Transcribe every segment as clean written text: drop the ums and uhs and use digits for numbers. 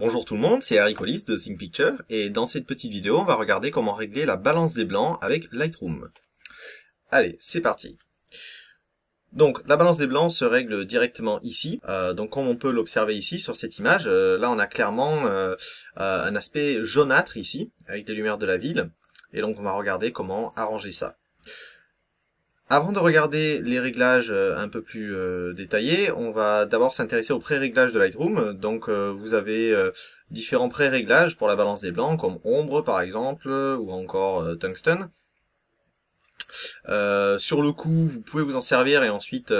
Bonjour tout le monde, c'est Harry Collis de Think Picture et dans cette petite vidéo on va regarder comment régler la balance des blancs avec Lightroom. Allez, c'est parti. Donc la balance des blancs se règle directement ici, donc comme on peut l'observer ici sur cette image, là on a clairement un aspect jaunâtre ici, avec des lumières de la ville, et donc on va regarder comment arranger ça. Avant de regarder les réglages un peu plus détaillés, on va d'abord s'intéresser aux pré-réglages de Lightroom. Donc vous avez différents pré-réglages pour la balance des blancs, comme ombre par exemple, ou encore tungsten. Sur le coup, vous pouvez vous en servir et ensuite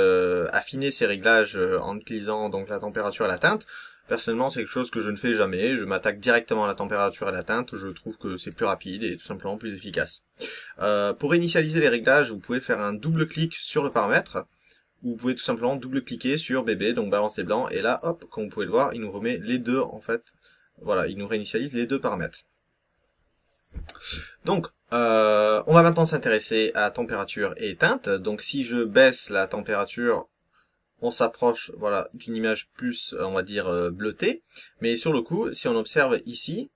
affiner ces réglages en utilisant donc la température et la teinte. Personnellement, c'est quelque chose que je ne fais jamais. Je m'attaque directement à la température et la teinte. Je trouve que c'est plus rapide et tout simplement plus efficace. Pour initialiser les réglages, vous pouvez faire un double clic sur le paramètre. Vous pouvez tout simplement double cliquer sur bébé, donc balance des blancs. Et là, hop, comme vous pouvez le voir, il nous remet les deux en fait. Voilà, il nous réinitialise les deux paramètres. Donc, on va maintenant s'intéresser à température et teinte. Donc, si je baisse la température, on s'approche, voilà, d'une image plus, on va dire, bleutée. Mais sur le coup, si on observe ici,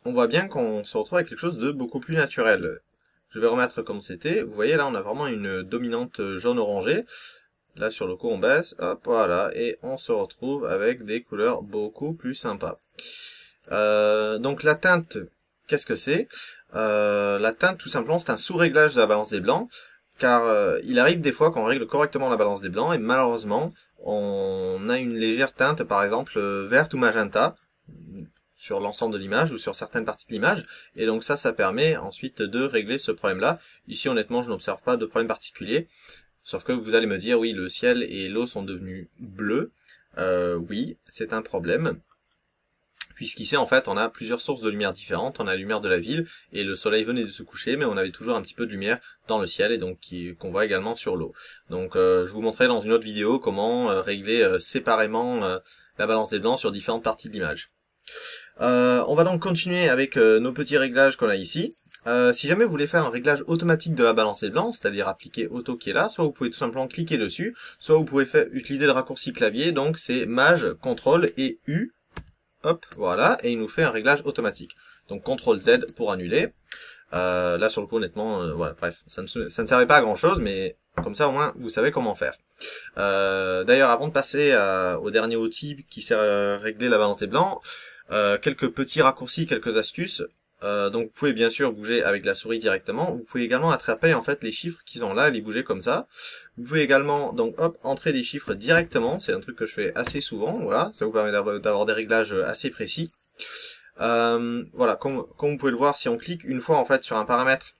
on voit bien qu'on se retrouve avec quelque chose de beaucoup plus naturel. Je vais remettre comme c'était. Vous voyez, là, on a vraiment une dominante jaune-orangé. Là, sur le coup, on baisse, hop, voilà, et on se retrouve avec des couleurs beaucoup plus sympas. Donc, la teinte, qu'est-ce que c'est? La teinte, tout simplement, c'est un sous-réglage de la balance des blancs. Car il arrive des fois qu'on règle correctement la balance des blancs et malheureusement on a une légère teinte par exemple verte ou magenta sur l'ensemble de l'image ou sur certaines parties de l'image et donc ça permet ensuite de régler ce problème là. Ici honnêtement je n'observe pas de problème particulier sauf que vous allez me dire oui le ciel et l'eau sont devenus bleus. Oui c'est un problème. Puisqu'ici, en fait, on a plusieurs sources de lumière différentes. On a la lumière de la ville, et le soleil venait de se coucher, mais on avait toujours un petit peu de lumière dans le ciel, et donc qu'on voit également sur l'eau. Donc, je vous montrerai dans une autre vidéo comment régler séparément la balance des blancs sur différentes parties de l'image. On va donc continuer avec nos petits réglages qu'on a ici. Si jamais vous voulez faire un réglage automatique de la balance des blancs, c'est-à-dire appliquer auto qui est là, soit vous pouvez tout simplement cliquer dessus, soit vous pouvez utiliser le raccourci clavier, donc c'est Maj, CTRL et U. Hop, voilà, et il nous fait un réglage automatique. Donc CTRL Z pour annuler. Là sur le coup honnêtement, voilà, bref, ça ne servait pas à grand chose, mais comme ça au moins vous savez comment faire. D'ailleurs avant de passer au dernier outil qui sert à régler la balance des blancs, quelques petits raccourcis, quelques astuces. Donc vous pouvez bien sûr bouger avec la souris directement. Vous pouvez également attraper en fait les chiffres qui sont là, les bouger comme ça. Vous pouvez également donc hop entrer des chiffres directement. C'est un truc que je fais assez souvent. Voilà, ça vous permet d'avoir des réglages assez précis. Voilà, comme vous pouvez le voir, si on clique une fois en fait sur un paramètre,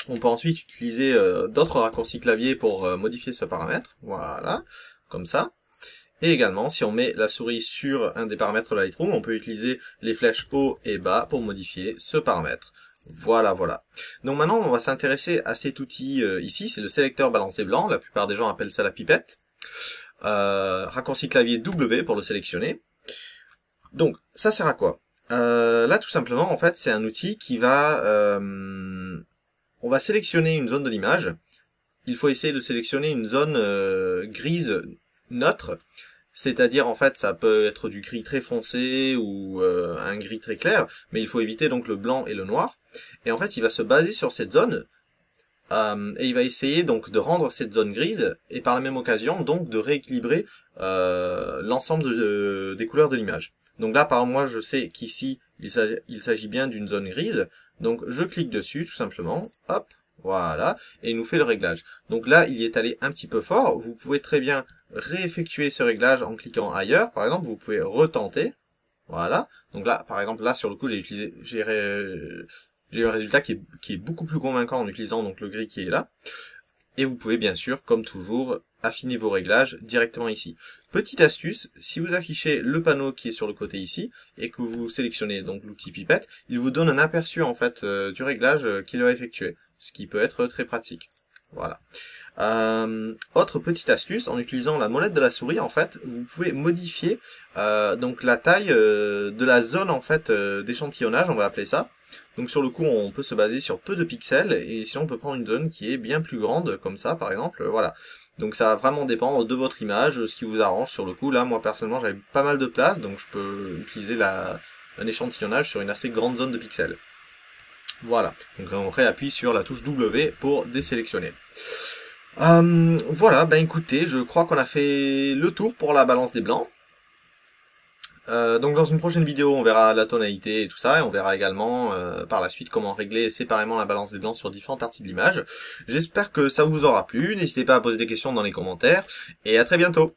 on peut ensuite utiliser d'autres raccourcis clavier pour modifier ce paramètre. Voilà, comme ça. Et également, si on met la souris sur un des paramètres de Lightroom, on peut utiliser les flèches haut et bas pour modifier ce paramètre. Voilà, voilà. Donc maintenant, on va s'intéresser à cet outil ici, c'est le sélecteur balance des blancs. La plupart des gens appellent ça la pipette. Raccourci clavier W pour le sélectionner. Donc, ça sert à quoi? Là, tout simplement, en fait, c'est un outil qui va... on va sélectionner une zone de l'image. Il faut essayer de sélectionner une zone grise neutre. C'est-à-dire en fait ça peut être du gris très foncé ou un gris très clair, mais il faut éviter donc le blanc et le noir. Et en fait il va se baser sur cette zone et il va essayer donc de rendre cette zone grise et par la même occasion donc de rééquilibrer l'ensemble des couleurs de l'image. Donc là par exemple moi je sais qu'ici il s'agit bien d'une zone grise, donc je clique dessus tout simplement, hop. Voilà, et il nous fait le réglage. Donc là, il y est allé un petit peu fort. Vous pouvez très bien réeffectuer ce réglage en cliquant ailleurs. Par exemple, vous pouvez retenter. Voilà. Donc là, par exemple, là sur le coup, j'ai eu un résultat qui est beaucoup plus convaincant en utilisant donc le gris qui est là. Et vous pouvez bien sûr, comme toujours, affiner vos réglages directement ici. Petite astuce, si vous affichez le panneau qui est sur le côté ici, et que vous sélectionnez donc l'outil pipette, il vous donne un aperçu en fait du réglage qu'il va effectuer, ce qui peut être très pratique. Voilà. Autre petite astuce, en utilisant la molette de la souris, en fait, vous pouvez modifier donc la taille de la zone en fait d'échantillonnage, on va appeler ça. Donc sur le coup, on peut se baser sur peu de pixels, et si on peut prendre une zone qui est bien plus grande, comme ça, par exemple, voilà. Donc ça va vraiment dépendre de votre image, ce qui vous arrange sur le coup. Là, moi personnellement, j'avais pas mal de place, donc je peux utiliser un échantillonnage sur une assez grande zone de pixels. Voilà, donc on réappuie sur la touche W pour désélectionner. Voilà, ben écoutez, je crois qu'on a fait le tour pour la balance des blancs. Donc dans une prochaine vidéo, on verra la tonalité et tout ça, et on verra également par la suite comment régler séparément la balance des blancs sur différentes parties de l'image. J'espère que ça vous aura plu, n'hésitez pas à poser des questions dans les commentaires, et à très bientôt.